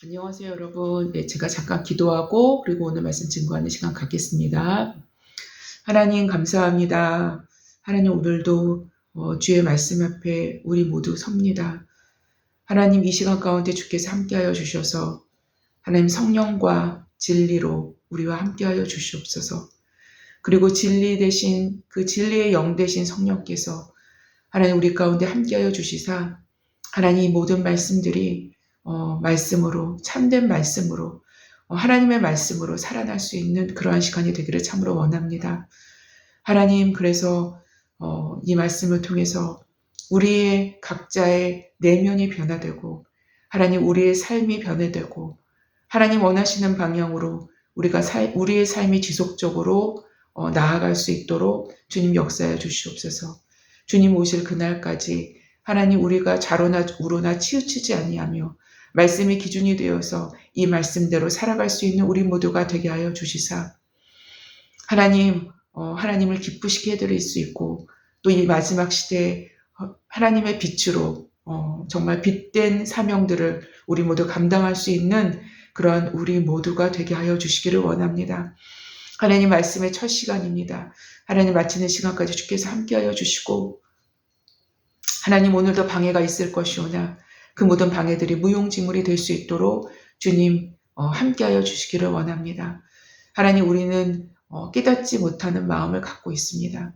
안녕하세요, 여러분. 네, 제가 잠깐 기도하고 그리고 오늘 말씀 증거하는 시간 갖겠습니다. 하나님 감사합니다. 하나님 오늘도 주의 말씀 앞에 우리 모두 섭니다. 하나님 이 시간 가운데 주께서 함께하여 주셔서 하나님 성령과 진리로 우리와 함께하여 주시옵소서. 그리고 진리 대신 그 진리의 영 대신 성령께서 하나님 우리 가운데 함께하여 주시사 하나님 이 모든 말씀들이 말씀으로 참된 말씀으로 하나님의 말씀으로 살아날 수 있는 그러한 시간이 되기를 참으로 원합니다. 하나님 그래서 이 말씀을 통해서 우리의 각자의 내면이 변화되고 하나님 우리의 삶이 변화되고 하나님 원하시는 방향으로 우리의 삶이 지속적으로 나아갈 수 있도록 주님 역사해 주시옵소서. 주님 오실 그날까지 하나님 우리가 좌로나 우로나 치우치지 아니하며 말씀이 기준이 되어서 이 말씀대로 살아갈 수 있는 우리 모두가 되게 하여 주시사 하나님 하나님을 기쁘시게 해드릴 수 있고 또 이 마지막 시대에 하나님의 빛으로 정말 빛된 사명들을 우리 모두 감당할 수 있는 그런 우리 모두가 되게 하여 주시기를 원합니다. 하나님 말씀의 첫 시간입니다. 하나님 마치는 시간까지 주께서 함께하여 주시고 하나님 오늘도 방해가 있을 것이오나 그 모든 방해들이 무용지물이 될 수 있도록 주님 함께하여 주시기를 원합니다. 하나님 우리는 깨닫지 못하는 마음을 갖고 있습니다.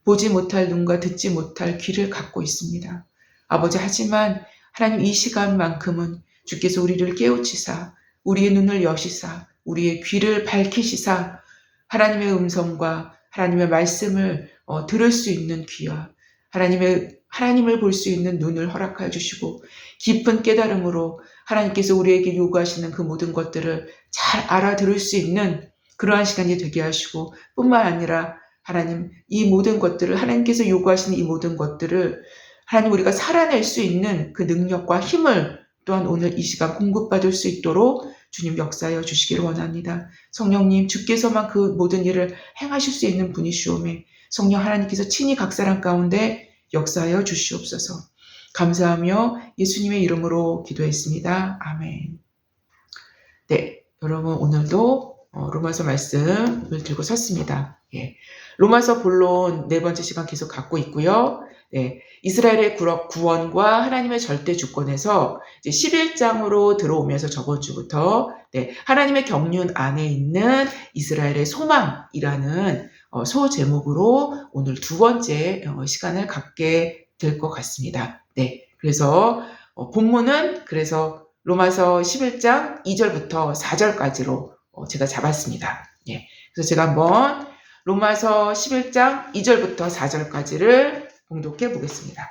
보지 못할 눈과 듣지 못할 귀를 갖고 있습니다. 아버지 하지만 하나님 이 시간만큼은 주께서 우리를 깨우치사 우리의 눈을 여시사 우리의 귀를 밝히시사 하나님의 음성과 하나님의 말씀을 들을 수 있는 귀와 하나님을 볼 수 있는 눈을 허락하여 주시고 깊은 깨달음으로 하나님께서 우리에게 요구하시는 그 모든 것들을 잘 알아들을 수 있는 그러한 시간이 되게 하시고 뿐만 아니라 하나님 이 모든 것들을 하나님께서 요구하시는 이 모든 것들을 하나님 우리가 살아낼 수 있는 그 능력과 힘을 또한 오늘 이 시간 공급받을 수 있도록 주님 역사하여 주시기를 원합니다. 성령님 주께서만 그 모든 일을 행하실 수 있는 분이시오매 성령 하나님께서 친히 각 사람 가운데 역사하여 주시옵소서. 감사하며 예수님의 이름으로 기도했습니다. 아멘. 네, 여러분 오늘도 로마서 말씀을 들고 섰습니다. 예. 로마서 본론 네 번째 시간 계속 갖고 있고요. 네, 이스라엘의 구원과 하나님의 절대 주권에서 이제 11장으로 들어오면서 저번 주부터 하나님의 경륜 안에 있는 이스라엘의 소망이라는 소제목으로 오늘 두 번째 시간을 갖게 될 것 같습니다. 네, 그래서 본문은 그래서 로마서 11장 2절부터 4절까지로 제가 잡았습니다. 예, 그래서 제가 한번 로마서 11장 2절부터 4절까지를 봉독해 보겠습니다.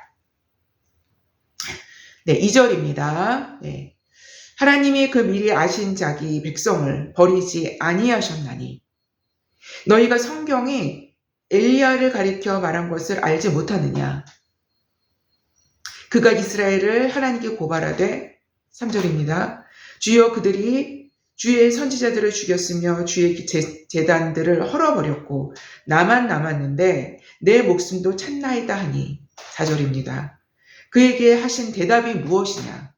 네, 2절입니다. 네. 하나님이 그 미리 아신 자기 백성을 버리지 아니하셨나니 너희가 성경이 엘리야를 가리켜 말한 것을 알지 못하느냐. 그가 이스라엘을 하나님께 고발하되 3절입니다. 주여 그들이 주의 선지자들을 죽였으며 주의 제단들을 헐어버렸고 나만 남았는데 내 목숨도 찼나이다 하니 4절입니다. 그에게 하신 대답이 무엇이냐.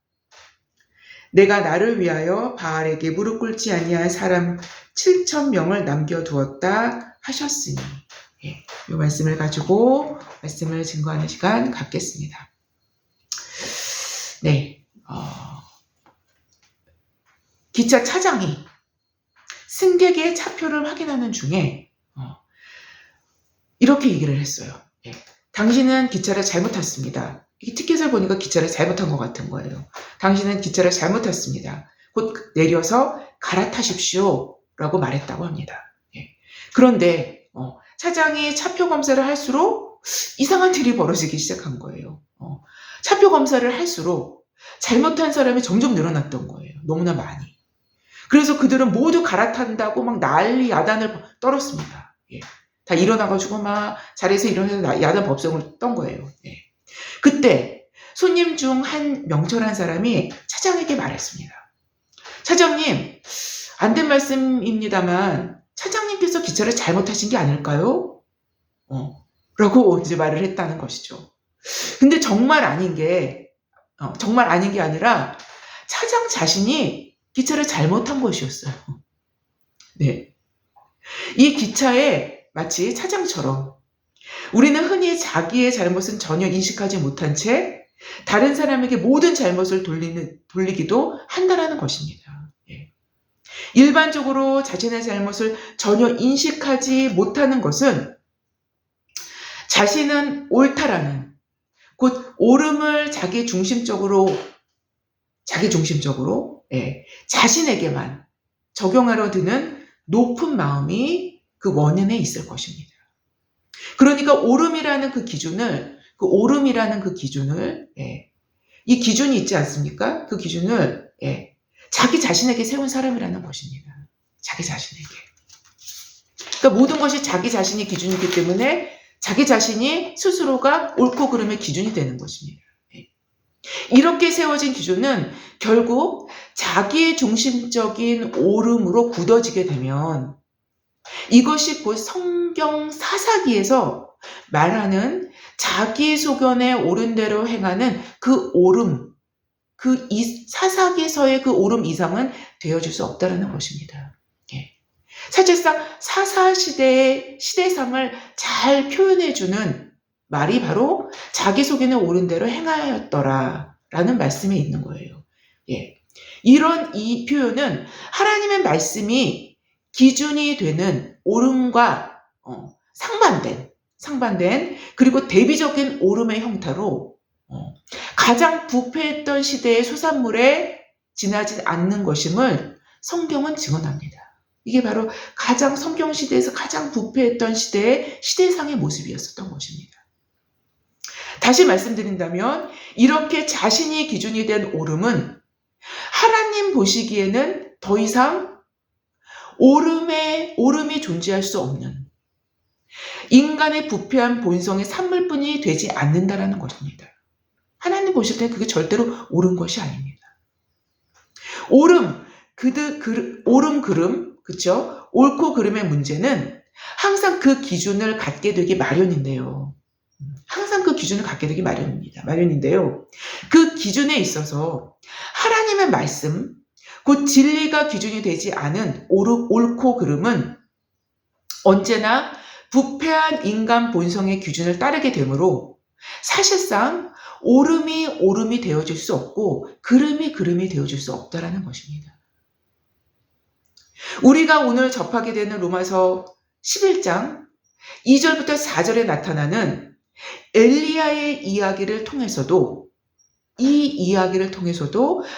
내가 나를 위하여 바알에게 무릎 꿇지 아니할 사람 7,000명을 남겨두었다 하셨으니 이 말씀을 가지고 말씀을 증거하는 시간 갖겠습니다. 네, 기차 차장이 승객의 차표를 확인하는 중에 이렇게 얘기를 했어요. 예. 당신은 기차를 잘못 탔습니다. 이 티켓을 보니까 기차를 잘못한 것 같은 거예요. 당신은 기차를 잘못 탔습니다. 곧 내려서 갈아타십시오 라고 말했다고 합니다. 예. 그런데 차장이 차표 검사를 할수록 이상한 일이 벌어지기 시작한 거예요. 차표 검사를 할수록 잘못한 사람이 점점 늘어났던 거예요. 너무나 많이. 그래서 그들은 모두 갈아탄다고 막 난리 야단을 떨었습니다. 예. 다 일어나가지고 막 자리에서 일어나서 야단 법석을 떤 거예요. 예. 그때 손님 중 한 명철한 사람이 차장에게 말했습니다. 차장님, 안 된 말씀입니다만 차장님께서 기차를 잘못하신 게 아닐까요? 라고 이제 말을 했다는 것이죠. 근데 정말 아닌 게 아니라 차장 자신이 기차를 잘못한 것이었어요. 네. 이 기차에 마치 차장처럼 우리는 흔히 자기의 잘못은 전혀 인식하지 못한 채 다른 사람에게 모든 잘못을 돌리기도 한다라는 것입니다. 예. 일반적으로 자신의 잘못을 전혀 인식하지 못하는 것은 자신은 옳다라는, 곧 옳음을 자기중심적으로 자신에게만 적용하려 드는 높은 마음이 그 원인에 있을 것입니다. 그러니까 옳음이라는 그 기준을 이 기준이 있지 않습니까? 그 기준을 자기 자신에게 세운 사람이라는 것입니다. 자기 자신에게. 그러니까 모든 것이 자기 자신이 기준이기 때문에 자기 자신이 스스로가 옳고 그름의 기준이 되는 것입니다. 이렇게 세워진 기준은 결국 자기 중심적인 옳음으로 굳어지게 되면 이것이 곧 성경 사사기에서 말하는 자기 소견에 옳은 대로 행하는 그 옳음, 사사기에서의 그 옳음 이상은 되어줄 수 없다는 것입니다. 사실상 사사시대의 시대상을 잘 표현해주는 말이 바로 자기 소견에 옳은 대로 행하였더라 라는 말씀에 있는 거예요. 이런 이 표현은 하나님의 말씀이 기준이 되는 옳음과 상반된 그리고 대비적인 옳음의 형태로 가장 부패했던 시대의 소산물에 지나지 않는 것임을 성경은 증언합니다. 이게 바로 성경 시대에서 가장 부패했던 시대의 시대상의 모습이었었던 것입니다. 다시 말씀드린다면 이렇게 자신이 기준이 된 옳음은 하나님 보시기에는 더 이상 옳음이 존재할 수 없는 인간의 부패한 본성의 산물뿐이 되지 않는다라는 것입니다. 하나님 보실 때는 그게 절대로 옳은 것이 아닙니다. 그쵸? 옳고 그름의 문제는 항상 그 기준을 갖게 되기 마련인데요. 그 기준에 있어서 하나님의 말씀, 곧 진리가 기준이 되지 않은 옳고 그름은 언제나 부패한 인간 본성의 기준을 따르게 되므로 사실상 옳음이 되어질 수 없고 그름이 되어질 수 없다라는 것입니다. 우리가 오늘 접하게 되는 로마서 11장 2절부터 4절에 나타나는 엘리야의 이야기를 통해서도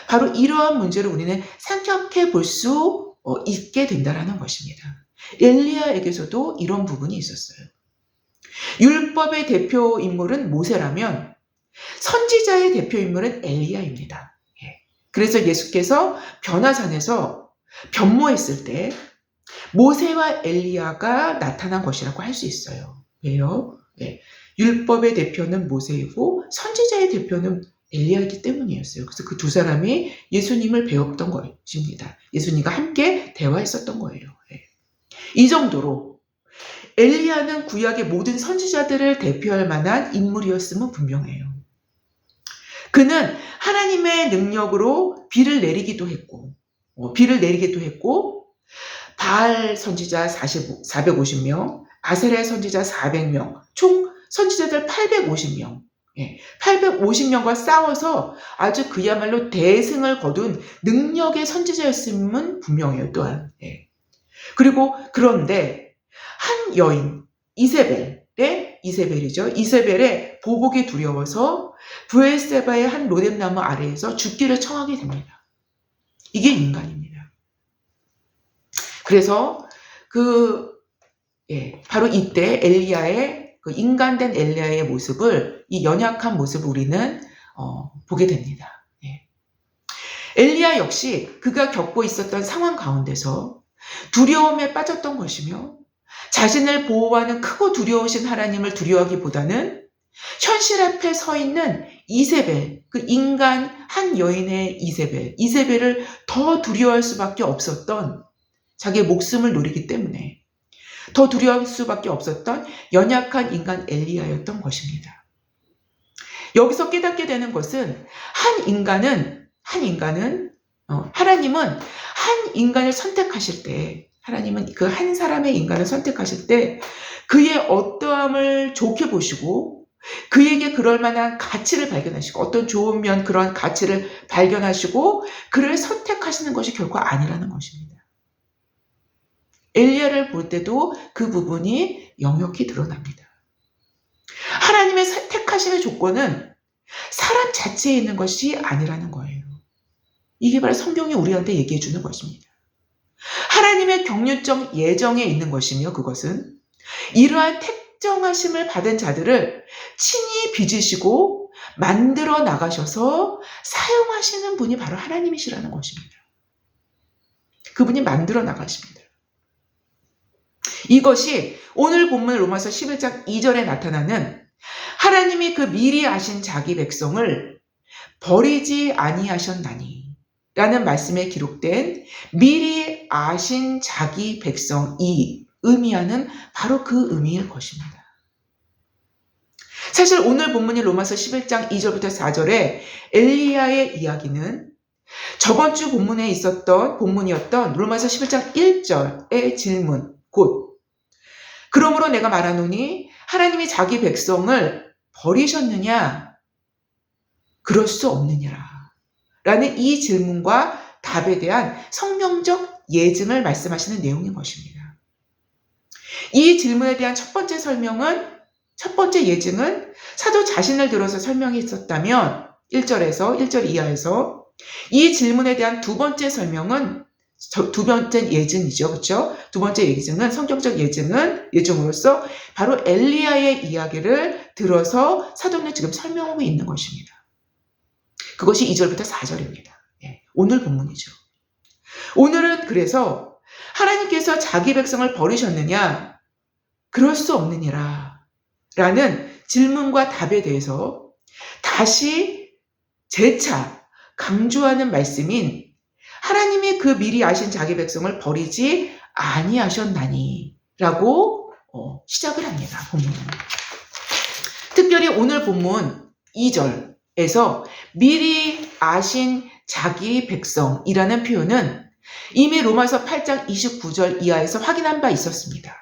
바로 이러한 문제를 우리는 생각해 볼 수 있게 된다는 것입니다. 엘리야에게서도 이런 부분이 있었어요. 율법의 대표 인물은 모세라면 선지자의 대표 인물은 엘리야입니다. 그래서 예수께서 변화산에서 변모했을 때 모세와 엘리야가 나타난 것이라고 할 수 있어요. 왜요? 율법의 대표는 모세이고 선지자의 대표는 엘리야이기 때문이었어요. 그래서 그 두 사람이 예수님을 배웠던 것입니다. 예수님과 함께 대화했었던 거예요. 이 정도로 엘리야는 구약의 모든 선지자들을 대표할 만한 인물이었음은 분명해요. 그는 하나님의 능력으로 비를 내리기도 했고 바알 선지자 450명, 아세라 선지자 400명, 총 선지자들 850명, 850명과 싸워서 아주 그야말로 대승을 거둔 능력의 선지자였음은 분명해요. 또한 그런데 한 여인 이세벨의 보복이 두려워서 브엘세바의 한 로뎀나무 아래에서 죽기를 청하게 됩니다. 이게 인간입니다. 그래서 바로 이때 엘리야의 인간된 엘리야의 모습을, 이 연약한 모습을 우리는 보게 됩니다. 엘리야 역시 그가 겪고 있었던 상황 가운데서 두려움에 빠졌던 것이며 자신을 보호하는 크고 두려우신 하나님을 두려워하기보다는 현실 앞에 서 있는 이세벨, 그 인간 한 여인의 이세벨을 더 두려워할 수밖에 없었던, 자기의 목숨을 노리기 때문에 더 두려워할 수밖에 없었던 연약한 인간 엘리야였던 것입니다. 여기서 깨닫게 되는 것은 한 인간은 하나님은 한 인간을 선택하실 때, 하나님은 그 한 사람의 인간을 선택하실 때 그의 어떠함을 좋게 보시고 그에게 그럴 만한 가치를 발견하시고 어떤 좋은 면 그런 가치를 발견하시고 그를 선택하시는 것이 결코 아니라는 것입니다. 엘리야를 볼 때도 그 부분이 역력히 드러납니다. 하나님의 선택하심의 조건은 사람 자체에 있는 것이 아니라는 거예요. 이게 바로 성경이 우리한테 얘기해 주는 것입니다. 하나님의 경륜적 예정에 있는 것이며 그것은 이러한 택정하심을 받은 자들을 친히 빚으시고 만들어 나가셔서 사용하시는 분이 바로 하나님이시라는 것입니다. 그분이 만들어 나가십니다. 이것이 오늘 본문 로마서 11장 2절에 나타나는 하나님이 그 미리 아신 자기 백성을 버리지 아니하셨나니 라는 말씀에 기록된 미리 아신 자기 백성이 의미하는 바로 그 의미일 것입니다. 사실 오늘 본문인 로마서 11장 2절부터 4절에 엘리야의 이야기는 저번 주 본문에 있었던 본문이었던 로마서 11장 1절의 질문 곧 그러므로 내가 말하노니 하나님이 자기 백성을 버리셨느냐? 그럴 수 없느니라 라는 이 질문과 답에 대한 성경적 예증을 말씀하시는 내용인 것입니다. 이 질문에 대한 첫 번째 예증은 사도 자신을 들어서 설명이 있었다면 1절 이하에서 이 질문에 대한 두 번째 설명은 두 번째 예증이죠. 그렇죠? 두 번째 예증은 성경적 예증으로서 바로 엘리야의 이야기를 들어서 사도는 지금 설명하고 있는 것입니다. 그것이 2절부터 4절입니다. 오늘 본문이죠. 오늘은 그래서 하나님께서 자기 백성을 버리셨느냐? 그럴 수 없느니라 라는 질문과 답에 대해서 다시 재차 강조하는 말씀인 하나님이 그 미리 아신 자기 백성을 버리지 아니하셨나니 라고 시작을 합니다. 본문은. 특별히 오늘 본문 2절에서 미리 아신 자기 백성이라는 표현은 이미 로마서 8장 29절 이하에서 확인한 바 있었습니다.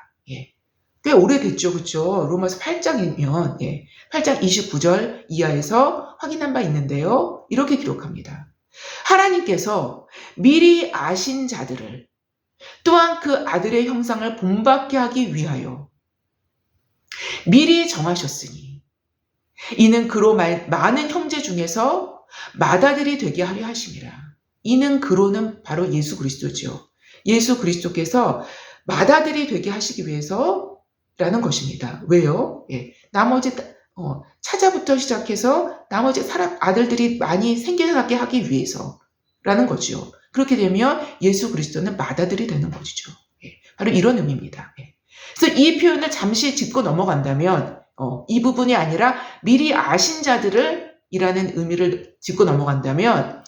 꽤 오래됐죠. 그렇죠? 로마서 8장이면 8장 29절 이하에서 확인한 바 있는데요. 이렇게 기록합니다. 하나님께서 미리 아신 자들을 또한 그 아들의 형상을 본받게 하기 위하여 미리 정하셨으니 이는 그로 많은 형제 중에서 맏아들이 되게 하려 하심이라. 이는 그로는 바로 예수 그리스도죠. 예수 그리스도께서 맏아들이 되게 하시기 위해서라는 것입니다. 왜요? 나머지 차자부터 시작해서 나머지 아들들이 많이 생겨나게 하기 위해서라는 거죠. 그렇게 되면 예수 그리스도는 맏아들이 되는 것이죠. 바로 이런 의미입니다. 그래서 이 표현을 잠시 짚고 넘어간다면 이 부분이 아니라 미리 아신 자들을 이라는 의미를 짚고 넘어간다면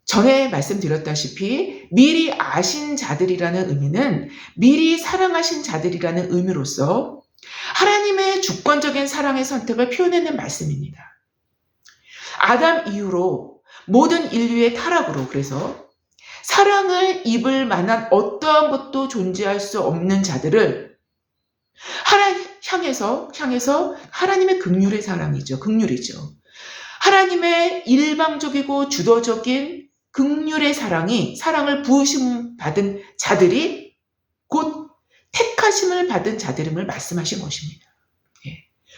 전에 말씀드렸다시피 미리 아신 자들이라는 의미는 미리 사랑하신 자들이라는 의미로서 하나님의 주권적인 사랑의 선택을 표현하는 말씀입니다. 아담 이후로 모든 인류의 타락으로 그래서 사랑을 입을 만한 어떠한 것도 존재할 수 없는 자들을 향해서 하나님의 긍휼의 사랑이죠. 긍휼이죠. 하나님의 일방적이고 주도적인 긍휼의 사랑을 부으심 받은 자들이 곧 택하심을 받은 자들임을 말씀하신 것입니다.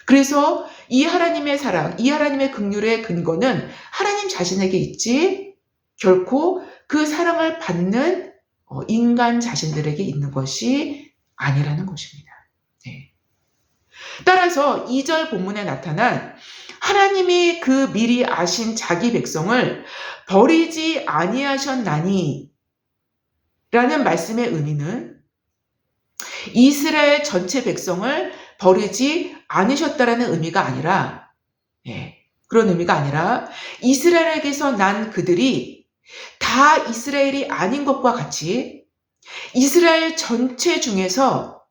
그래서 이 하나님의 사랑, 이 하나님의 긍휼의 근거는 하나님 자신에게 있지 결코 그 사랑을 받는 인간 자신들에게 있는 것이 아니라는 것입니다. 따라서 2절 본문에 나타난 하나님이 그 미리 아신 자기 백성을 버리지 아니하셨나니 라는 말씀의 의미는 이스라엘 전체 백성을 버리지 않으셨다라는 의미가 아니라 그런 의미가 아니라 이스라엘에게서 난 그들이 다 이스라엘이 아닌 것과 같이 이스라엘 전체 중에서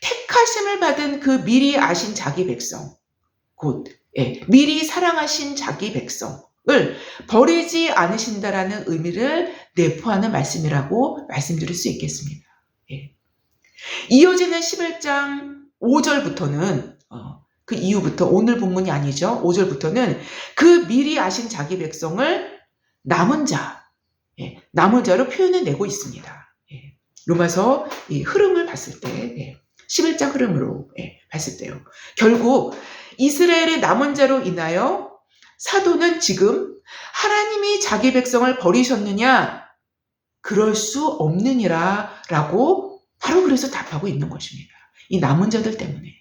택하심을 받은 그 미리 아신 자기 백성 곧 미리 사랑하신 자기 백성 버리지 않으신다라는 의미를 내포하는 말씀이라고 말씀드릴 수 있겠습니다. 예. 이어지는 11장 5절부터는 그 이후부터 오늘 본문이 아니죠. 5절부터는 그 미리 아신 자기 백성을 남은 자로 표현해내고 있습니다. 예. 로마서 이 흐름을 봤을 때 11장 흐름으로 봤을 때요. 결국 이스라엘의 남은 자로 인하여 사도는 지금 하나님이 자기 백성을 버리셨느냐? 그럴 수 없느니라 라고 바로 그래서 답하고 있는 것입니다. 이 남은 자들 때문에.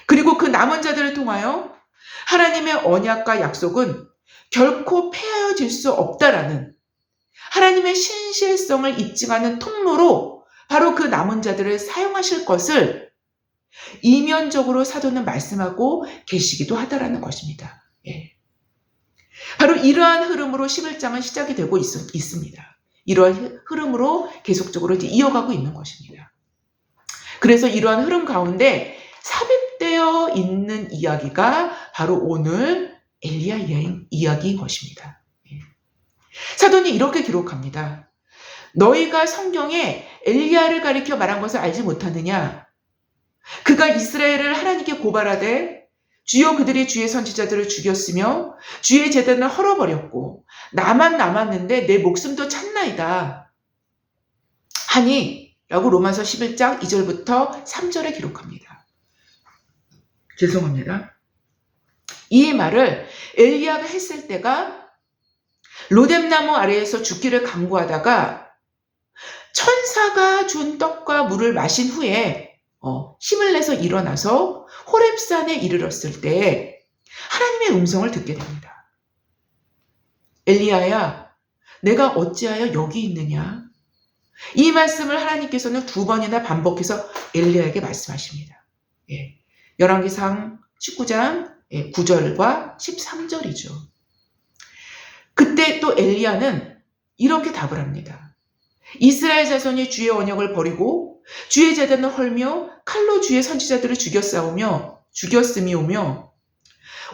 그리고 그 남은 자들을 통하여 하나님의 언약과 약속은 결코 폐하여질 수 없다라는 하나님의 신실성을 입증하는 통로로 바로 그 남은 자들을 사용하실 것을 이면적으로 사도는 말씀하고 계시기도 하다라는 것입니다. 바로 이러한 흐름으로 11장은 시작이 되고 있습니다. 이러한 흐름으로 계속적으로 이어가고 있는 것입니다. 그래서 이러한 흐름 가운데 삽입되어 있는 이야기가 바로 오늘 엘리야 이야기인 것입니다. 사도는 이렇게 기록합니다. 너희가 성경에 엘리야를 가리켜 말한 것을 알지 못하느냐? 그가 이스라엘을 하나님께 고발하되 주여 그들이 주의 선지자들을 죽였으며 주의 제단을 헐어버렸고 나만 남았는데 내 목숨도 찼나이다 하니 라고 로마서 11장 2절부터 3절에 기록합니다. 죄송합니다. 이 말을 엘리야가 했을 때가 로뎀나무 아래에서 죽기를 간구하다가 천사가 준 떡과 물을 마신 후에 힘을 내서 일어나서 호렙산에 이르렀을 때 하나님의 음성을 듣게 됩니다. 엘리야야, 내가 어찌하여 여기 있느냐? 이 말씀을 하나님께서는 2번이나 반복해서 엘리야에게 말씀하십니다. 열왕기상 19장 9절과 13절이죠. 그때 또 엘리야는 이렇게 답을 합니다. 이스라엘 자손이 주의 언약을 버리고 주의 제단을 헐며 칼로 주의 선지자들을 죽였음이오며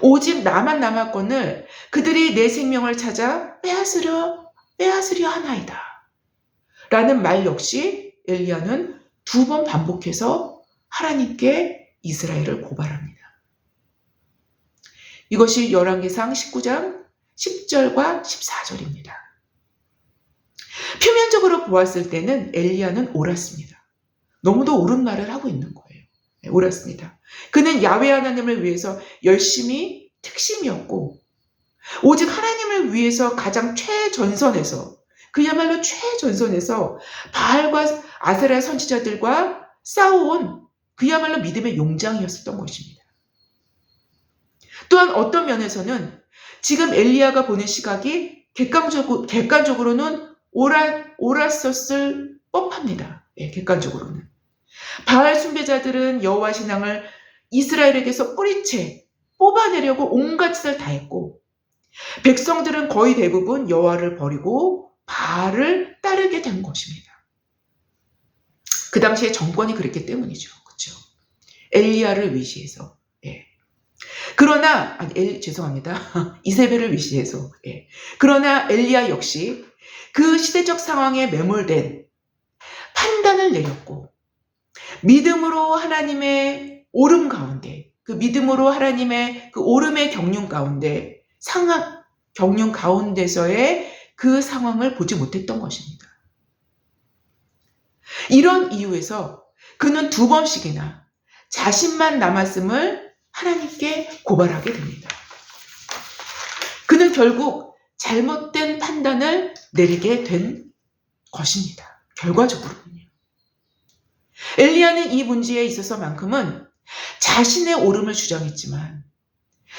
오직 나만 남았거늘 그들이 내 생명을 찾아 빼앗으려 하나이다. 라는 말 역시 엘리야는 2번 반복해서 하나님께 이스라엘을 고발합니다. 이것이 열왕기상 19장 10절과 14절입니다. 표면적으로 보았을 때는 엘리야는 옳았습니다. 너무도 옳은 말을 하고 있는 거예요. 옳았습니다. 그는 야훼 하나님을 위해서 열심히 특심이었고 오직 하나님을 위해서 가장 최전선에서 그야말로 최전선에서 바알과 아세라 선지자들과 싸워온 그야말로 믿음의 용장이었었던 것입니다. 또한 어떤 면에서는 지금 엘리야가 보는 시각이 객관적으로는 옳았었을 법합니다. 객관적으로는. 바알 숭배자들은 여호와 신앙을 이스라엘에게서 뿌리채 뽑아내려고 온갖 짓을 다 했고 백성들은 거의 대부분 여호와를 버리고 바알을 따르게 된 것입니다. 그 당시에 정권이 그랬기 때문이죠. 그렇죠? 엘리야를 위시해서. 그러나 죄송합니다. 이세벨을 위시해서. 그러나 엘리야 역시 그 시대적 상황에 매몰된 판단을 내렸고 믿음으로 하나님의 오름 가운데 그 믿음으로 하나님의 그 오름의 경륜 가운데서의 그 상황을 보지 못했던 것입니다. 이런 이유에서 그는 2번씩이나 자신만 남았음을 하나님께 고발하게 됩니다. 그는 결국 잘못된 판단을 내리게 된 것입니다. 결과적으로는요. 엘리야는 이 문제에 있어서만큼은 자신의 옳음을 주장했지만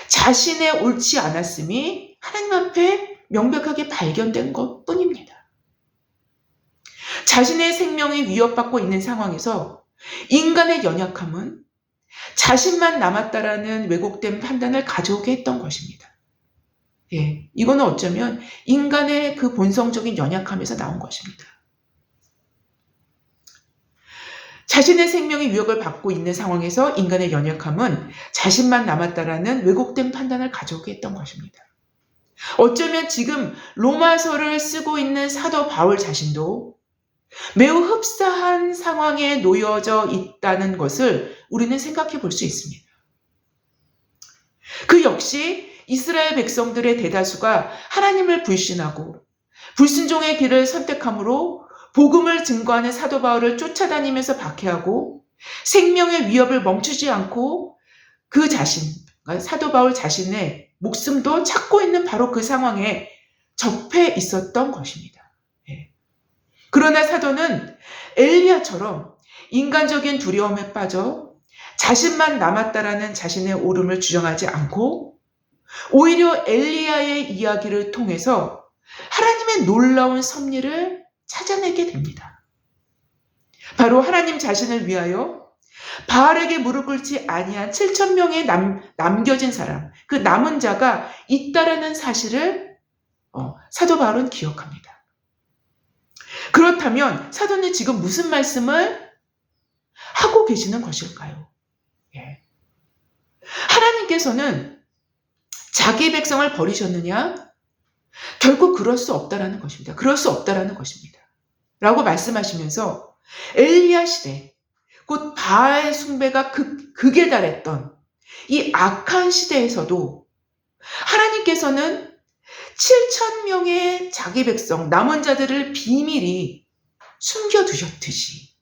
자신의 옳지 않았음이 하나님 앞에 명백하게 발견된 것뿐입니다. 자신의 생명이 위협받고 있는 상황에서 인간의 연약함은 자신만 남았다라는 왜곡된 판단을 가져오게 했던 것입니다. 이거는 어쩌면 인간의 그 본성적인 연약함에서 나온 것입니다. 자신의 생명이 위협을 받고 있는 상황에서 인간의 연약함은 자신만 남았다라는 왜곡된 판단을 가져오게 했던 것입니다. 어쩌면 지금 로마서를 쓰고 있는 사도 바울 자신도 매우 흡사한 상황에 놓여져 있다는 것을 우리는 생각해 볼 수 있습니다. 그 역시 이스라엘 백성들의 대다수가 하나님을 불신하고 불순종의 길을 선택함으로 복음을 증거하는 사도 바울을 쫓아다니면서 박해하고 생명의 위협을 멈추지 않고 그 자신, 그러니까 사도 바울 자신의 목숨도 찾고 있는 바로 그 상황에 접해 있었던 것입니다. 그러나 사도는 엘리야처럼 인간적인 두려움에 빠져 자신만 남았다라는 자신의 옳음을 주장하지 않고 오히려 엘리야의 이야기를 통해서 하나님의 놀라운 섭리를 찾아내게 됩니다. 바로 하나님 자신을 위하여 바알에게 무릎 꿇지 아니한 7,000명의 남겨진 사람, 그 남은 자가 있다라는 사실을 사도 바울은 기억합니다. 그렇다면 사도는 지금 무슨 말씀을 하고 계시는 것일까요? 하나님께서는 자기 백성을 버리셨느냐? 결국 그럴 수 없다라는 것입니다. 그럴 수 없다라는 것입니다. 라고 말씀하시면서 엘리야 시대, 곧 바알 숭배가 극에 달했던 이 악한 시대에서도 하나님께서는 7,000명의 자기 백성, 남은 자들을 비밀히 숨겨두셨듯이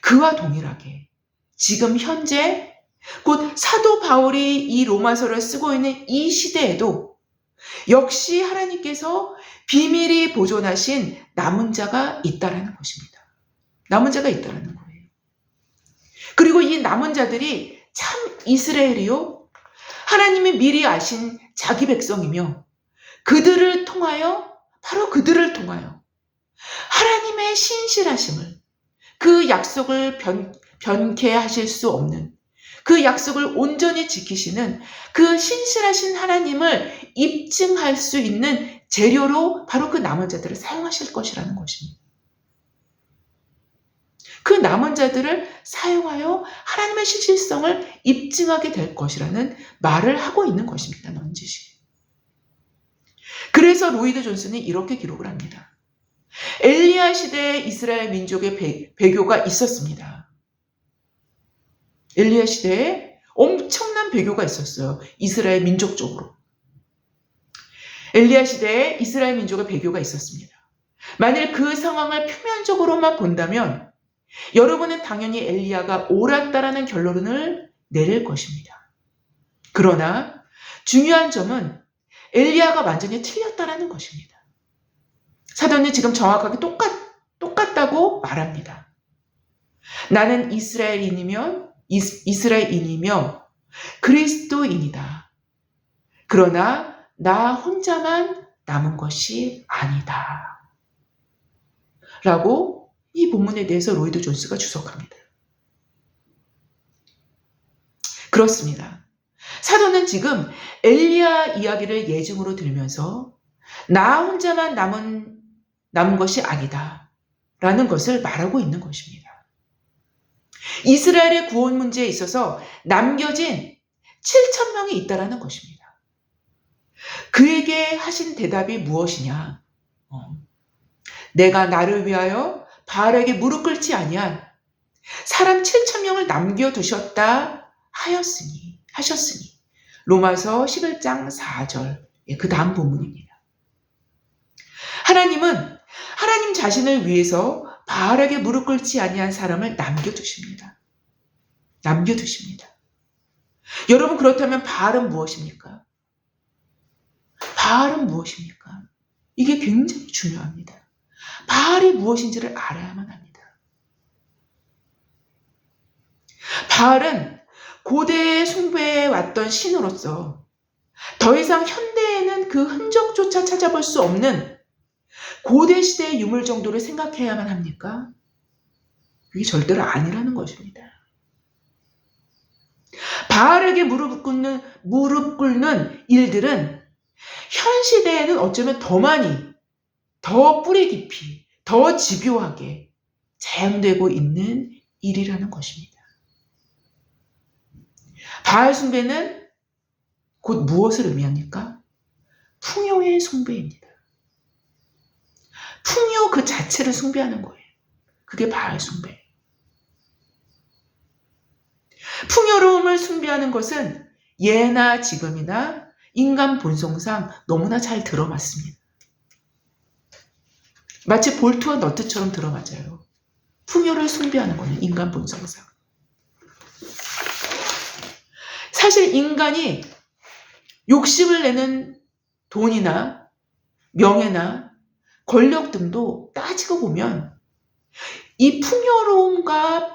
그와 동일하게 지금 현재 곧 사도 바울이 이 로마서를 쓰고 있는 이 시대에도 역시 하나님께서 비밀히 보존하신 남은 자가 있다라는 것입니다. 남은 자가 있다라는 거예요. 그리고 이 남은 자들이 참 이스라엘이요, 하나님이 미리 아신 자기 백성이며 그들을 통하여, 바로 그들을 통하여 하나님의 신실하심을, 그 약속을 변개하실 수 없는, 그 약속을 온전히 지키시는 그 신실하신 하나님을 입증할 수 있는 재료로 바로 그 남은 자들을 사용하실 것이라는 것입니다. 그 남은 자들을 사용하여 하나님의 신실성을 입증하게 될 것이라는 말을 하고 있는 것입니다. 넌지시. 그래서 로이드 존슨이 이렇게 기록을 합니다. 엘리야 시대에 이스라엘 민족의 배교가 있었습니다. 엘리야 시대에 엄청난 배교가 있었어요. 이스라엘 민족적으로. 엘리야 시대에 이스라엘 민족의 배교가 있었습니다. 만일 그 상황을 표면적으로만 본다면 여러분은 당연히 엘리야가 옳았다라는 결론을 내릴 것입니다. 그러나 중요한 점은 엘리야가 완전히 틀렸다라는 것입니다. 사도는 지금 정확하게 똑같다고 말합니다. 나는 이스라엘인이며 그리스도인이다. 그러나 나 혼자만 남은 것이 아니다. 라고 이 본문에 대해서 로이드 존스가 주석합니다. 그렇습니다. 사도는 지금 엘리야 이야기를 예증으로 들면서 나 혼자만 남은 것이 아니다 라는 것을 말하고 있는 것입니다. 이스라엘의 구원 문제에 있어서 남겨진 7,000명이 있다라는 것입니다. 그에게 하신 대답이 무엇이냐? 내가 나를 위하여 바알에게 무릎 꿇지 아니한 사람 7,000명을 남겨두셨다 하셨으니 로마서 11장 4절 그 다음 본문입니다. 하나님은 하나님 자신을 위해서 바알에게 무릎 꿇지 아니한 사람을 남겨두십니다. 여러분, 그렇다면 바알은 무엇입니까? 바알은 무엇입니까? 이게 굉장히 중요합니다. 바알이 무엇인지를 알아야만 합니다. 바알은 고대에 숭배해 왔던 신으로서 더 이상 현대에는 그 흔적조차 찾아볼 수 없는 고대 시대의 유물 정도를 생각해야만 합니까? 그게 절대로 아니라는 것입니다. 바알에게 무릎 꿇는 일들은 현 시대에는 어쩌면 더 많이, 더 뿌리 깊이, 더 집요하게 자연되고 있는 일이라는 것입니다. 바알 숭배는 곧 무엇을 의미합니까? 풍요의 숭배입니다. 풍요 그 자체를 숭배하는 거예요. 그게 바알 숭배. 풍요로움을 숭배하는 것은 예나 지금이나 인간 본성상 너무나 잘 들어맞습니다. 마치 볼트와 너트처럼 들어맞아요. 풍요를 숭배하는 거는 인간 본성상. 사실 인간이 욕심을 내는 돈이나 명예나 권력 등도 따지고 보면 이 풍요로움과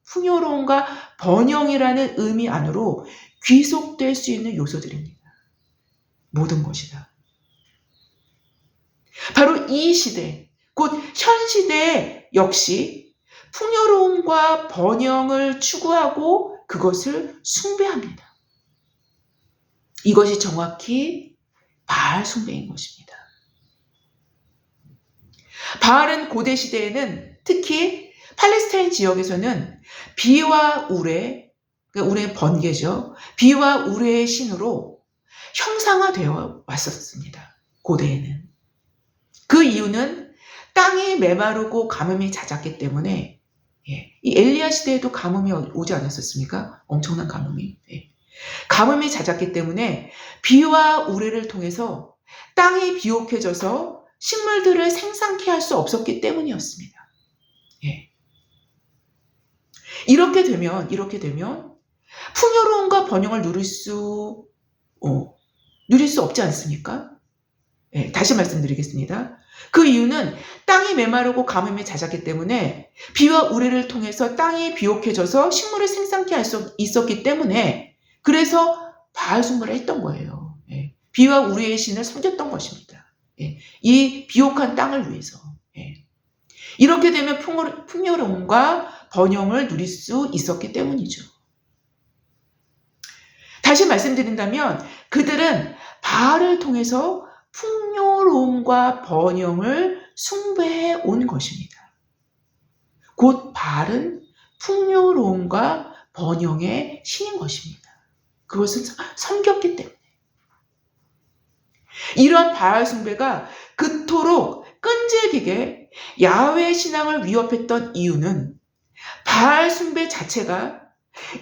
풍요로움과 번영이라는 의미 안으로 귀속될 수 있는 요소들입니다. 모든 것이다. 바로 이 시대, 곧 현 시대 역시 풍요로움과 번영을 추구하고 그것을 숭배합니다. 이것이 정확히 바알 숭배인 것입니다. 바알은 고대 시대에는 특히 팔레스타인 지역에서는 비와 우레, 우레의 번개죠. 비와 우레의 신으로 형상화되어 왔었습니다. 고대에는. 그 이유는 땅이 메마르고 가뭄이 잦았기 때문에 이 엘리야 시대에도 가뭄이 오지 않았었습니까? 엄청난 가뭄이. 가뭄이 잦았기 때문에 비와 우레를 통해서 땅이 비옥해져서 식물들을 생산케 할 수 없었기 때문이었습니다. 이렇게 되면 풍요로움과 번영을 누릴 수 없지 않습니까? 다시 말씀드리겠습니다. 그 이유는 땅이 메마르고 가뭄이 잦았기 때문에 비와 우레를 통해서 땅이 비옥해져서 식물을 생산케 할 수 있었기 때문에 그래서 바알 숭배를 했던 거예요. 비와 우레의 신을 섬겼던 것입니다. 이 비옥한 땅을 위해서. 이렇게 되면 풍요로움과 번영을 누릴 수 있었기 때문이죠. 다시 말씀드린다면 그들은 바알을 통해서 풍요로움과 번영을 숭배해 온 것입니다. 곧 바알은 풍요로움과 번영의 신인 것입니다. 그것을 섬겼기 때문에. 이러한 바알 숭배가 그토록 끈질기게 야훼 신앙을 위협했던 이유는 바알 숭배 자체가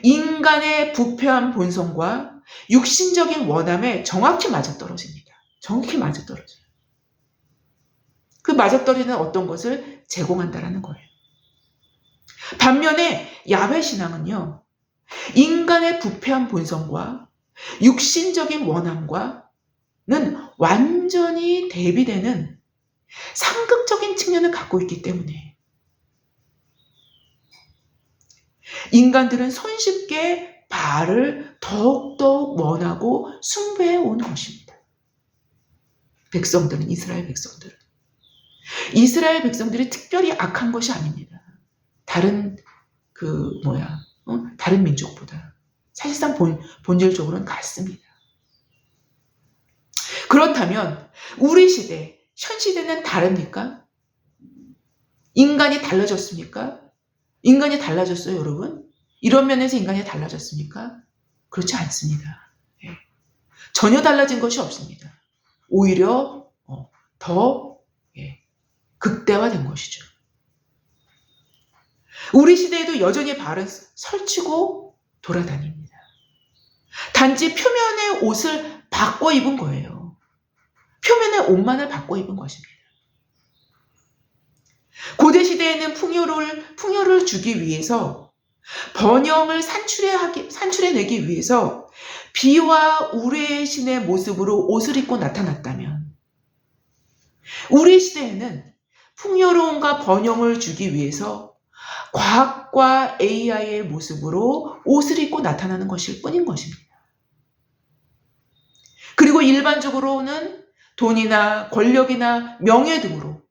인간의 부패한 본성과 육신적인 원함에 정확히 맞아떨어집니다. 정확히 맞아떨어져요. 그 맞아떨어지는 어떤 것을 제공한다라는 거예요. 반면에 야훼 신앙은요, 인간의 부패한 본성과 육신적인 원함과는 완전히 대비되는 상극적인 측면을 갖고 있기 때문에 인간들은 손쉽게 바알을 더욱더욱 원하고 숭배해 온 것입니다. 백성들은, 이스라엘 백성들이 특별히 악한 것이 아닙니다. 다른 다른 민족보다 사실상 본질적으로는 같습니다. 그렇다면 우리 시대, 현 시대는 다릅니까? 인간이 달라졌습니까? 인간이 달라졌어요, 여러분? 이런 면에서 인간이 달라졌습니까? 그렇지 않습니다. 전혀 달라진 것이 없습니다. 오히려 더 극대화된 것이죠. 우리 시대에도 여전히 바알은 설치고 돌아다닙니다. 단지 표면의 옷을 바꿔 입은 거예요. 표면의 옷만을 바꿔 입은 것입니다. 고대 시대에는 풍요를 주기 위해서 번영을 산출해내기 위해서 비와 우레의 신의 모습으로 옷을 입고 나타났다면 우리 시대에는 풍요로움과 번영을 주기 위해서 과학과 AI의 모습으로 옷을 입고 나타나는 것일 뿐인 것입니다. 그리고 일반적으로는 돈이나 권력이나 명예 등으로,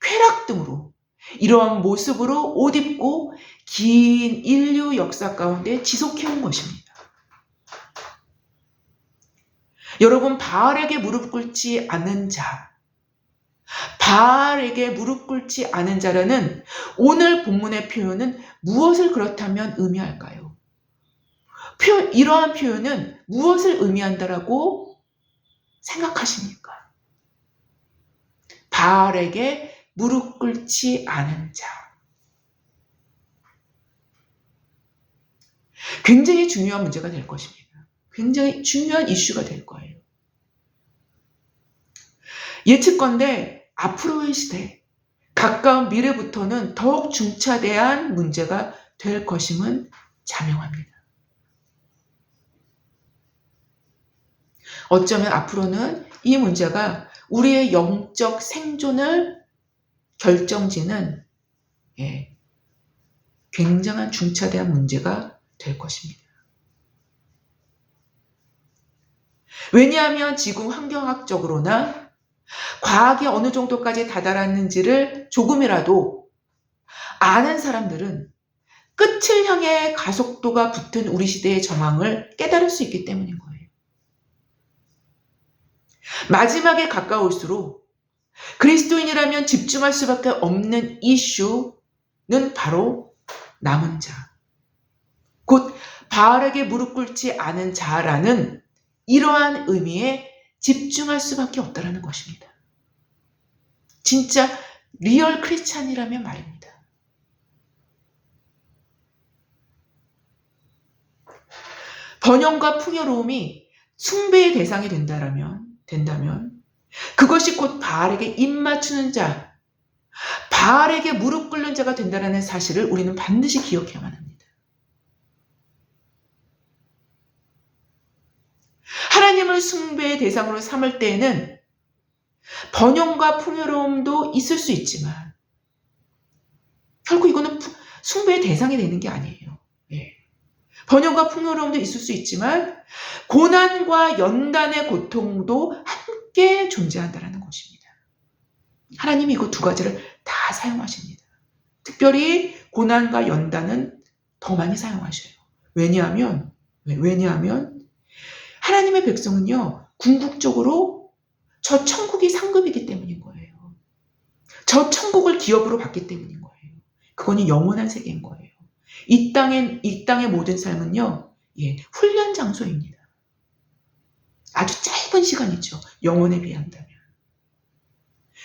쾌락 등으로 이러한 모습으로 옷 입고 긴 인류 역사 가운데 지속해온 것입니다. 여러분, 바알에게 무릎 꿇지 않은 자라는 오늘 본문의 표현은 무엇을 그렇다면 의미할까요? 이러한 표현은 무엇을 의미한다라고 생각하십니까? 바알에게 무릎 꿇지 않은 자. 굉장히 중요한 문제가 될 것입니다. 굉장히 중요한 이슈가 될 거예요. 예측컨대 앞으로의 시대, 가까운 미래부터는 더욱 중차대한 문제가 될 것임은 자명합니다. 어쩌면 앞으로는 이 문제가 우리의 영적 생존을 결정짓는 굉장한 중차대한 문제가 될 것입니다. 왜냐하면 지금 환경학적으로나 과학이 어느 정도까지 다다랐는지를 조금이라도 아는 사람들은 끝을 향해 가속도가 붙은 우리 시대의 정황을 깨달을 수 있기 때문인 거예요. 마지막에 가까울수록 그리스도인이라면 집중할 수밖에 없는 이슈는 바로 남은 자, 곧 바알에게 무릎 꿇지 않은 자라는 이러한 의미에 집중할 수밖에 없다는 것입니다. 진짜 리얼 크리스찬이라면 말입니다. 번영과 풍요로움이 숭배의 대상이 된다면 그것이 곧 바알에게 입맞추는 자, 바알에게 무릎 꿇는 자가 된다는 사실을 우리는 반드시 기억해야만 합니다. 하나님을 숭배의 대상으로 삼을 때에는 번영과 풍요로움도 있을 수 있지만 결국 이거는 숭배의 대상이 되는 게 아니에요. 번영과 풍요로움도 있을 수 있지만 고난과 연단의 고통도 함께 존재한다는 것입니다. 하나님이 이거 두 가지를 다 사용하십니다. 특별히 고난과 연단은 더 많이 사용하셔요. 왜냐하면 하나님의 백성은요, 궁극적으로 저 천국이 상급이기 때문인 거예요. 저 천국을 기업으로 받기 때문인 거예요. 그건 영원한 세계인 거예요. 이 땅의 모든 삶은요, 훈련 장소입니다. 아주 짧은 시간이죠. 영원에 비한다면.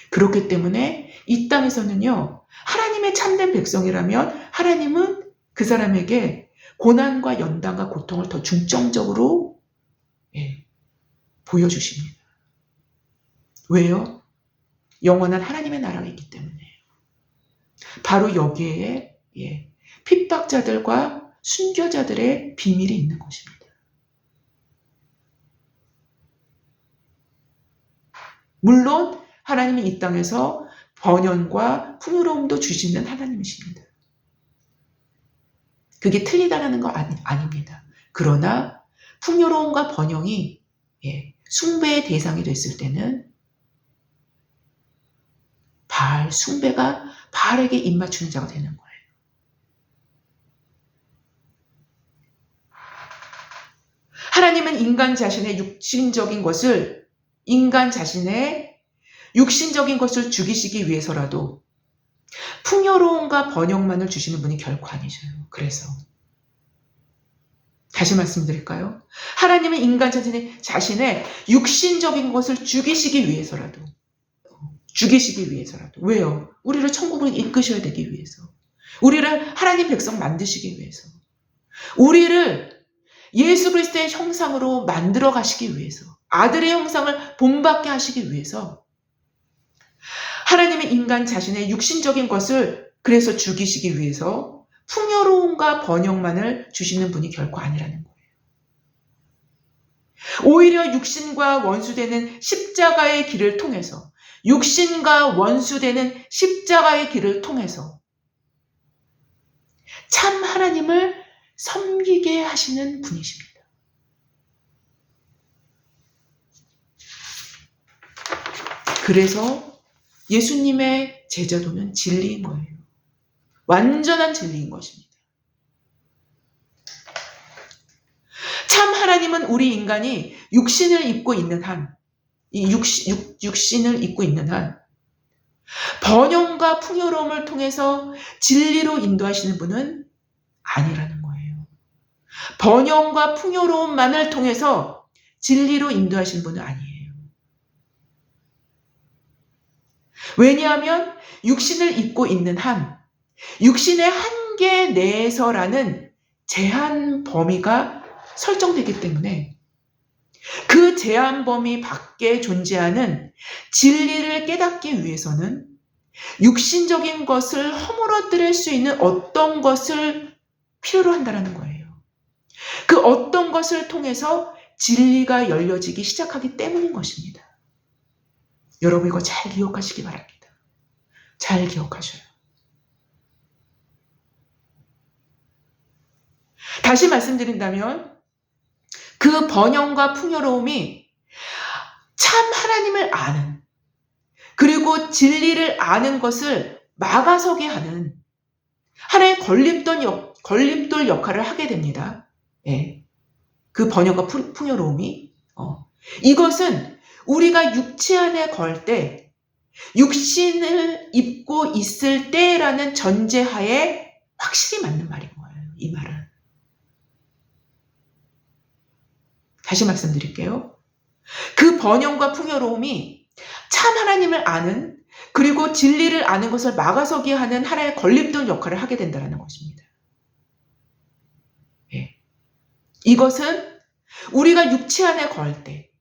그렇기 때문에 이 땅에서는요, 하나님의 참된 백성이라면 하나님은 그 사람에게 고난과 연단과 고통을 더 중점적으로 보여주십니다. 왜요? 영원한 하나님의 나라가 있기 때문에. 바로 여기에 핍박자들과 순교자들의 비밀이 있는 것입니다. 물론 하나님은 이 땅에서 번영과 풍요로움도 주시는 하나님이십니다. 그게 틀리다라는 거 아닙니다. 그러나 풍요로움과 번영이 숭배의 대상이 됐을 때는 바알 숭배가 바알에게 입맞추는 자가 되는 거예요. 하나님은 인간 자신의 육신적인 것을 죽이시기 위해서라도 풍요로움과 번영만을 주시는 분이 결코 아니셔요. 그래서 다시 말씀드릴까요? 하나님은 인간 자신의 육신적인 것을 죽이시기 위해서라도 왜요? 우리를 천국으로 이끄셔야 되기 위해서, 우리를 하나님 백성 만드시기 위해서, 우리를 예수 그리스도의 형상으로 만들어 가시기 위해서, 아들의 형상을 본받게 하시기 위해서 하나님의 인간 자신의 육신적인 것을 그래서 죽이시기 위해서 풍요로움과 번영만을 주시는 분이 결코 아니라는 거예요. 오히려 육신과 원수되는 십자가의 길을 통해서 참 하나님을 섬기게 하시는 분이십니다. 그래서 예수님의 제자도는 진리인 거예요. 완전한 진리인 것입니다. 참 하나님은 우리 인간이 육신을 입고 있는 한, 육신을 입고 있는 한 번영과 풍요로움을 통해서 진리로 인도하시는 분은 아니라는 거예요. 번영과 풍요로움만을 통해서 진리로 인도하시는 분은 아니에요. 왜냐하면 육신을 입고 있는 한, 육신의 한계 내에서라는 제한 범위가 설정되기 때문에 그 제한 범위 밖에 존재하는 진리를 깨닫기 위해서는 육신적인 것을 허물어뜨릴 수 있는 어떤 것을 필요로 한다는 거예요. 그 어떤 것을 통해서 진리가 열려지기 시작하기 때문인 것입니다. 여러분 이거 잘 기억하시기 바랍니다. 잘 기억하셔요. 다시 말씀드린다면 그 번영과 풍요로움이 참 하나님을 아는, 그리고 진리를 아는 것을 막아서게 하는 하나의 걸림돌 역할을 하게 됩니다. 예. 그 번영과 풍요로움이 이것은 우리가 육체 안에 걸 때, 육신을 입고 있을 때라는 전제하에 확실히 맞는 말인 거예요. 이 말은. 다시 말씀드릴게요. 그 번영과 풍요로움이 참 하나님을 아는, 그리고 진리를 아는 것을 막아서게 하는 하나의 걸림돌 역할을 하게 된다는 것입니다. 예. 이것은 우리가 육체 안에 걸 때,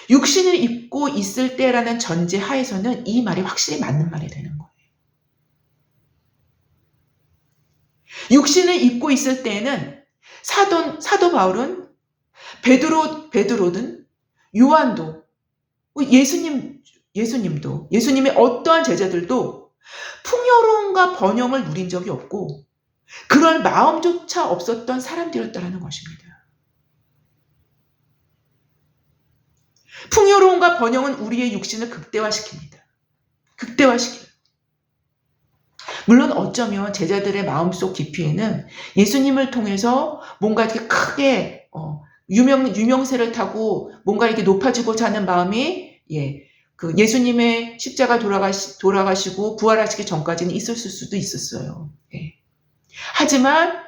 육신을 입고 있을 때라는 전제 하에서는 이 말이 확실히 맞는 말이 되는 거예요. 육신을 입고 있을 때에는 사도 바울은 베드로든 요한도 예수님도 예수님의 어떠한 제자들도 풍요로움과 번영을 누린 적이 없고 그럴 마음조차 없었던 사람들이었다는 것입니다. 풍요로움과 번영은 우리의 육신을 극대화시킵니다. 극대화시켜요. 물론 어쩌면 제자들의 마음속 깊이에는 예수님을 통해서 뭔가 이렇게 크게 유명세를 타고 뭔가 이렇게 높아지고자 하는 마음이 그 예수님의 십자가 돌아가시고 부활하시기 전까지는 있었을 수도 있었어요. 예. 하지만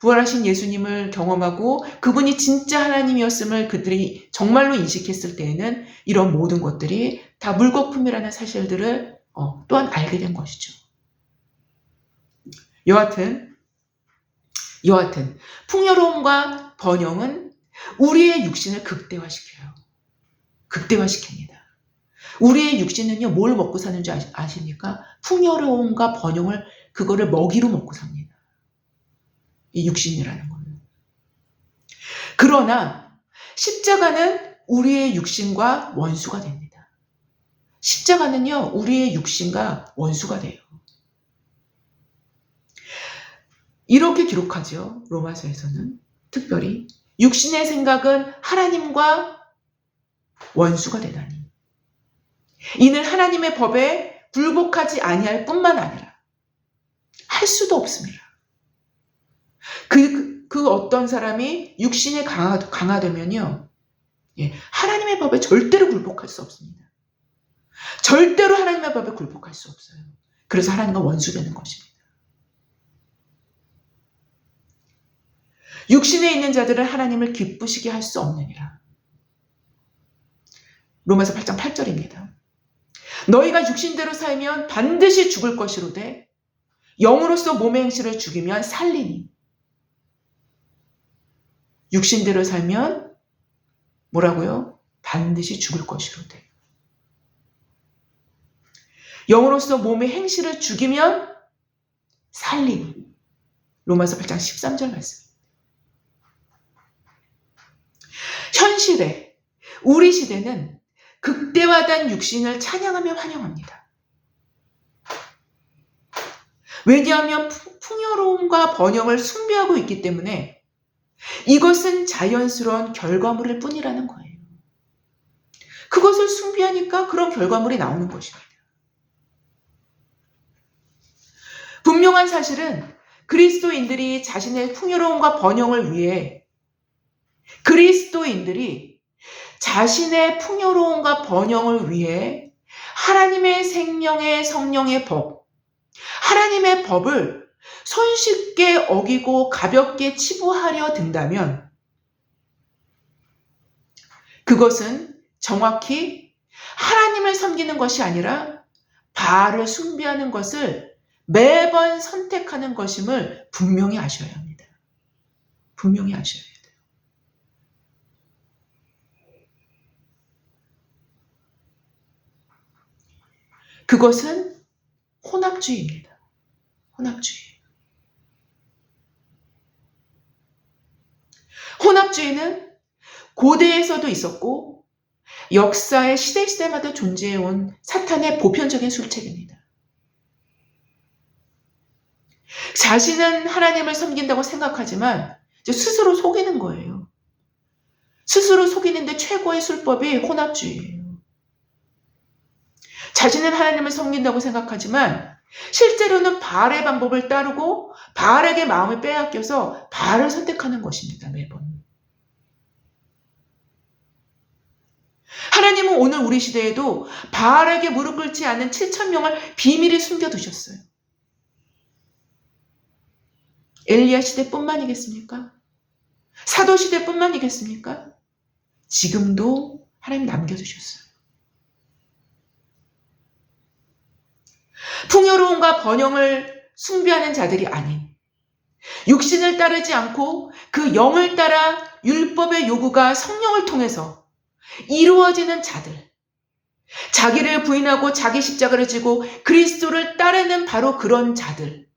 부활하신 예수님을 경험하고 그분이 진짜 하나님이었음을 그들이 정말로 인식했을 때에는 이런 모든 것들이 다 물거품이라는 사실들을 또한 알게 된 것이죠. 여하튼 풍요로움과 번영은 우리의 육신을 극대화시켜요. 극대화시킵니다. 우리의 육신은요, 뭘 먹고 사는 줄 아십니까? 풍요로움과 번영을 그거를 먹이로 먹고 삽니다. 이 육신이라는 거는. 그러나 십자가는 우리의 육신과 원수가 됩니다. 십자가는요, 우리의 육신과 원수가 돼요. 이렇게 기록하죠. 로마서에서는 특별히 육신의 생각은 하나님과 원수가 되다니. 이는 하나님의 법에 굴복하지 아니할 뿐만 아니라 할 수도 없습니다. 그 어떤 사람이 육신에 강화되면요, 하나님의 법에 절대로 굴복할 수 없습니다. 절대로 하나님의 법에 굴복할 수 없어요. 그래서 하나님과 원수되는 것입니다. 육신에 있는 자들은 하나님을 기쁘시게 할 수 없느니라. 로마서 8장 8절입니다. 너희가 육신대로 살면 반드시 죽을 것이로되 영으로서 몸의 행실을 죽이면 살리니. 육신대로 살면 뭐라고요? 반드시 죽을 것이로되 영으로서 몸의 행실을 죽이면 살리니. 로마서 8장 13절 말씀. 현실에 우리 시대는 극대화된 육신을 찬양하며 환영합니다. 왜냐하면 풍요로움과 번영을 숭배하고 있기 때문에 이것은 자연스러운 결과물일 뿐이라는 거예요. 그것을 숭배하니까 그런 결과물이 나오는 것입니다. 분명한 사실은 그리스도인들이 자신의 풍요로움과 번영을 위해 자신의 풍요로움과 번영을 위해 하나님의 생명의 성령의 법, 하나님의 법을 손쉽게 어기고 가볍게 치부하려 든다면 그것은 정확히 하나님을 섬기는 것이 아니라 바알을 숭배하는 것을 매번 선택하는 것임을 분명히 아셔야 합니다. 분명히 아셔야 돼요. 그것은 혼합주의입니다. 혼합주의. 혼합주의는 고대에서도 있었고 역사의 시대마다 존재해온 사탄의 보편적인 술책입니다. 자신은 하나님을 섬긴다고 생각하지만 스스로 속이는 거예요. 스스로 속이는데 최고의 술법이 혼합주의예요. 자신은 하나님을 섬긴다고 생각하지만 실제로는 바알의 방법을 따르고 바알에게 마음을 빼앗겨서 바알을 선택하는 것입니다. 매번. 하나님은 오늘 우리 시대에도 바알에게 무릎 꿇지 않은 7,000명을 비밀히 숨겨두셨어요. 엘리야 시대뿐만이겠습니까? 사도 시대뿐만이겠습니까? 지금도 하나님 남겨두셨어요. 풍요로움과 번영을 숭배하는 자들이 아닌 육신을 따르지 않고 그 영을 따라 율법의 요구가 성령을 통해서 이루어지는 자들, 자기를 부인하고 자기 십자가를 지고 그리스도를 따르는 바로 그런 자들,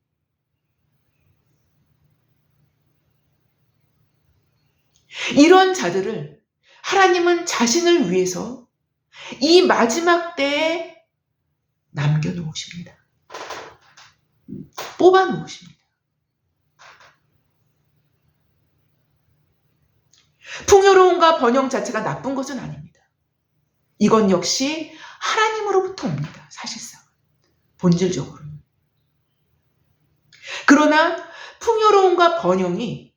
이런 자들을 하나님은 자신을 위해서 이 마지막 때에 남겨놓으십니다. 뽑아놓으십니다. 풍요로움과 번영 자체가 나쁜 것은 아닙니다. 이건 역시 하나님으로부터 옵니다. 사실상. 본질적으로. 그러나 풍요로움과 번영이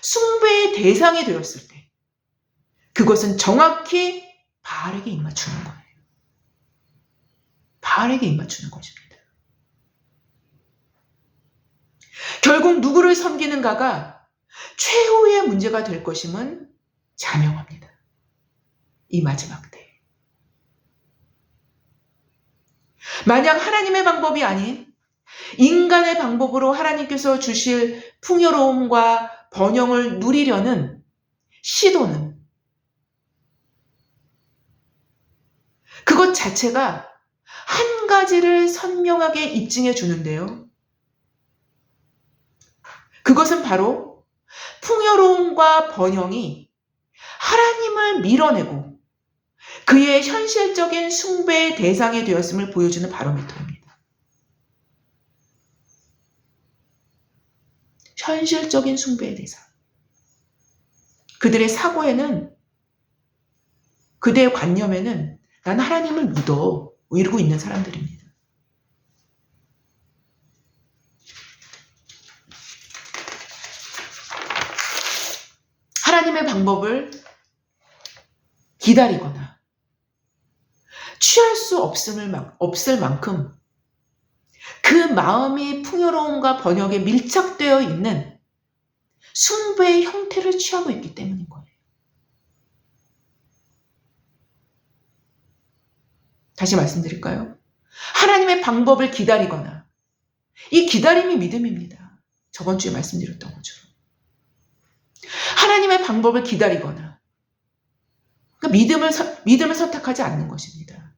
숭배의 대상이 되었을 때 그것은 정확히 바알에게 입맞추는 거예요. 바알에게 입맞추는 것입니다. 결국 누구를 섬기는가가 최후의 문제가 될 것임은 자명합니다. 이 마지막 때. 만약 하나님의 방법이 아닌 인간의 방법으로 하나님께서 주실 풍요로움과 번영을 누리려는 시도는 그것 자체가 한 가지를 선명하게 입증해 주는데요. 그것은 바로 풍요로움과 번영이 하나님을 밀어내고 그의 현실적인 숭배의 대상이 되었음을 보여주는 바로미터입니다. 현실적인 숭배의 대상. 그들의 사고에는, 그들의 관념에는 난 하나님을 믿어 이러고 있는 사람들입니다. 하나님의 방법을 기다리거나 취할 수 없을 만큼 그 마음이 풍요로움과 번영에 밀착되어 있는 숭배의 형태를 취하고 있기 때문인 거예요. 다시 말씀드릴까요? 하나님의 방법을 기다리거나, 이 기다림이 믿음입니다. 저번 주에 말씀드렸던 것처럼. 하나님의 방법을 기다리거나, 그러니까 믿음을 선택하지 않는 것입니다.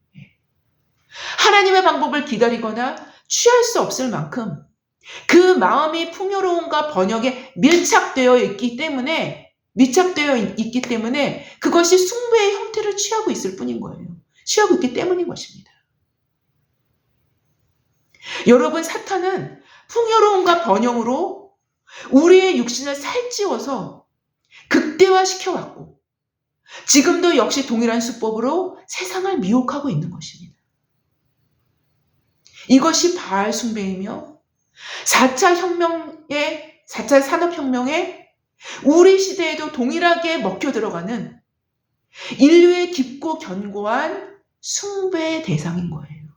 하나님의 방법을 기다리거나 취할 수 없을 만큼 그 마음이 풍요로움과 번영에 밀착되어 있기 때문에 그것이 숭배의 형태를 취하고 있을 뿐인 거예요. 취하고 있기 때문인 것입니다. 여러분, 사탄은 풍요로움과 번영으로 우리의 육신을 살찌워서 극대화시켜왔고 지금도 역시 동일한 수법으로 세상을 미혹하고 있는 것입니다. 이것이 바알 숭배이며 4차 산업혁명에 우리 시대에도 동일하게 먹혀 들어가는 인류의 깊고 견고한 숭배의 대상인 거예요.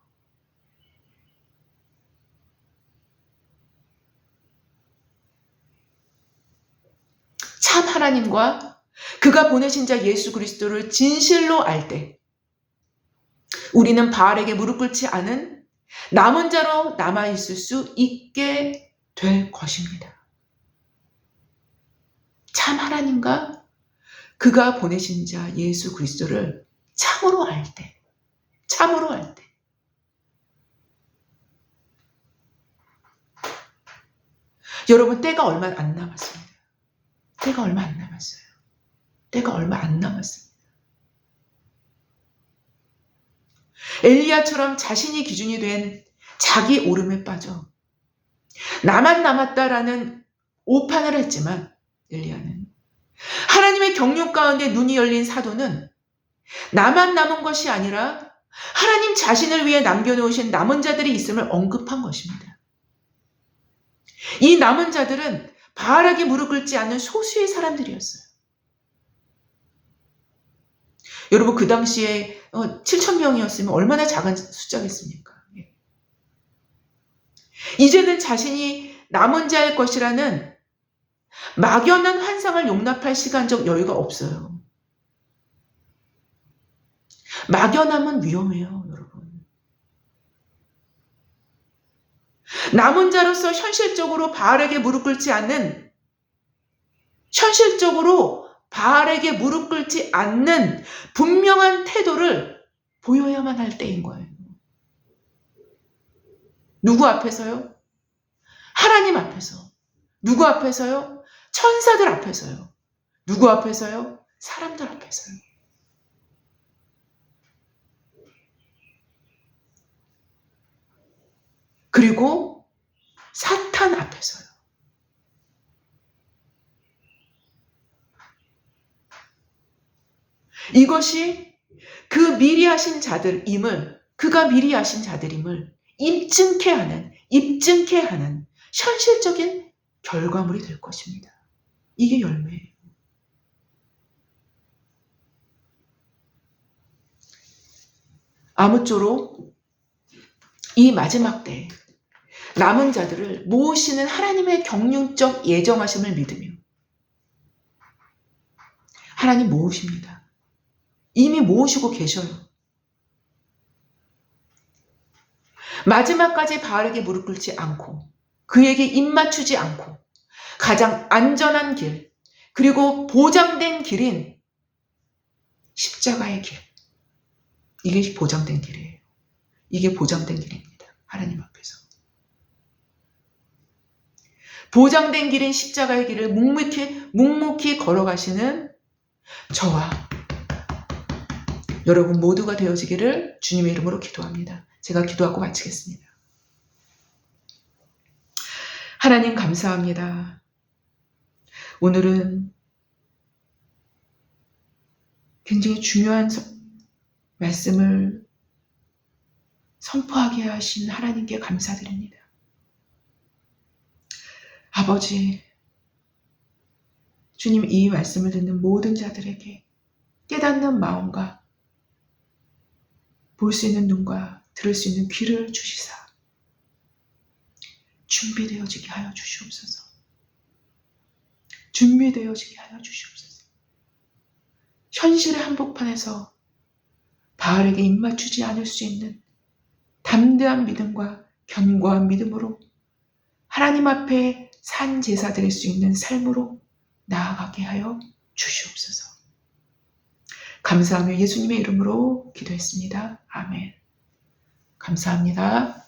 참 하나님과 그가 보내신 자 예수 그리스도를 진실로 알 때 우리는 바알에게 무릎 꿇지 않은 남은 자로 남아있을 수 있게 될 것입니다. 참 하나님과 그가 보내신 자 예수 그리스도를 참으로 알 때, 참으로 알 때, 여러분 때가 얼마 안 남았습니다. 때가 얼마 안 남았어요. 때가 얼마 안 남았습니다. 엘리야처럼 자신이 기준이 된 자기 오름에 빠져 나만 남았다라는 오판을 했지만 엘리야는 하나님의 경륜 가운데 눈이 열린 사도는 나만 남은 것이 아니라 하나님 자신을 위해 남겨놓으신 남은 자들이 있음을 언급한 것입니다. 이 남은 자들은 바알에게 무릎 꿇지 않는 소수의 사람들이었어요. 여러분 그 당시에 7,000명이었으면 얼마나 작은 숫자겠습니까? 이제는 자신이 남은 자일 것이라는 막연한 환상을 용납할 시간적 여유가 없어요. 막연함은 위험해요, 여러분. 남은 자로서 현실적으로 바알에게 무릎 꿇지 않는, 현실적으로 바알에게 무릎 꿇지 않는 분명한 태도를 보여야만 할 때인 거예요. 누구 앞에서요? 하나님 앞에서. 누구 앞에서요? 천사들 앞에서요. 누구 앞에서요? 사람들 앞에서요. 그리고 사탄 앞에서요. 이것이 그 미리 하신 자들임을, 그가 미리 하신 자들임을 입증케 하는 현실적인 결과물이 될 것입니다. 이게 열매예요. 아무쪼록 이 마지막 때에 남은 자들을 모으시는 하나님의 경륜적 예정하심을 믿으며 하나님 모으십니다. 이미 모으시고 계셔요. 마지막까지 바알에게 무릎 꿇지 않고 그에게 입 맞추지 않고 가장 안전한 길, 그리고 보장된 길인 십자가의 길. 이게 보장된 길이에요. 이게 보장된 길입니다. 하나님 앞에서. 보장된 길인 십자가의 길을 묵묵히 걸어가시는 저와 여러분 모두가 되어지기를 주님의 이름으로 기도합니다. 제가 기도하고 마치겠습니다. 하나님 감사합니다. 오늘은 굉장히 중요한 말씀을 선포하게 하신 하나님께 감사드립니다. 아버지, 주님 이 말씀을 듣는 모든 자들에게 깨닫는 마음과 볼 수 있는 눈과 들을 수 있는 귀를 주시사 준비되어지게 하여 주시옵소서. 준비되어지게 하여 주시옵소서. 현실의 한복판에서 바알에게 입맞추지 않을 수 있는 담대한 믿음과 견고한 믿음으로 하나님 앞에 산 제사 드릴 수 있는 삶으로 나아가게 하여 주시옵소서. 감사하며 예수님의 이름으로 기도했습니다. 아멘. 감사합니다.